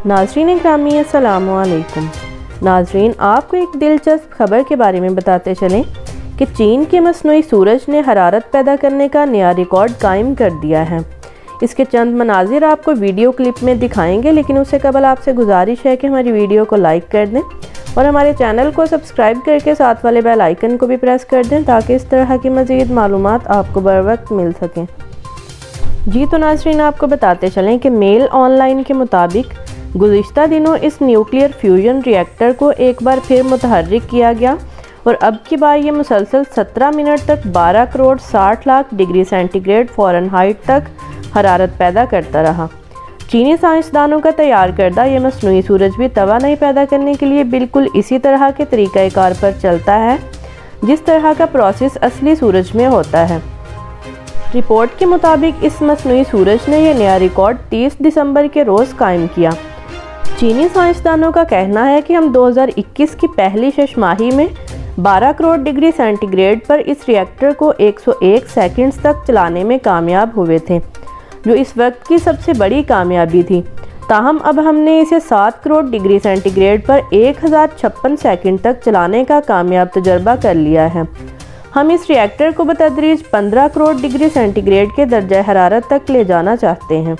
नाज़रीन ग्रामी अस्सलामु अलैकुम। नाज़रीन, आपको एक दिलचस्प खबर के बारे में बताते चलें कि चीन के मसनूई सूरज ने हरारत पैदा करने का नया रिकॉर्ड कायम कर दिया है। इसके चंद मनाजिर आपको वीडियो क्लिप में दिखाएंगे, लेकिन उससे कबल आपसे गुजारिश है कि हमारी वीडियो को लाइक कर दें और हमारे चैनल को सब्सक्राइब करके साथ वाले बेल आइकन को भी प्रेस कर दें ताकि इस तरह की मज़ीद मालूमात आपको बर वक्त मिल सकें। जी तो नाज़रीन, आपको बताते चलें कि मेल ऑनलाइन के मुताबिक गुज़िश्ता दिनों इस न्यूक्लियर फ्यूजन रिएक्टर को एक बार फिर मुतहर्रिक किया गया और अब की बार ये मुसलसल 17 मिनट तक 12 crore 60 lakh degree centigrade Fahrenheit तक हरारत पैदा करता रहा। चीनी साइंसदानों का तैयार करदा ये मसनूई सूरज भी तवानाई पैदा करने के लिए बिल्कुल इसी तरह के तरीक़ाकार पर चलता है जिस तरह का प्रोसेस असली सूरज में होता है। रिपोर्ट के मुताबिक इस मसनूई सूरज ने यह नया रिकॉर्ड 30 दिसंबर के रोज़ कायम किया। चीनी साइंसदानों का कहना है कि हम 2021 की पहली शशमाही में 12 करोड़ डिग्री सेंटीग्रेड पर इस रिएक्टर को 101 सेकंड्स तक चलाने में कामयाब हुए थे, जो इस वक्त की सबसे बड़ी कामयाबी थी। ताहम अब हमने इसे 7 करोड़ डिग्री सेंटीग्रेड पर 1056 सेकंड तक चलाने का कामयाब तजर्बा कर लिया है। हम इस रिएक्टर को बतदरीज 15 करोड़ डिग्री सेंटीग्रेड के दर्जा हरारत तक ले जाना चाहते हैं।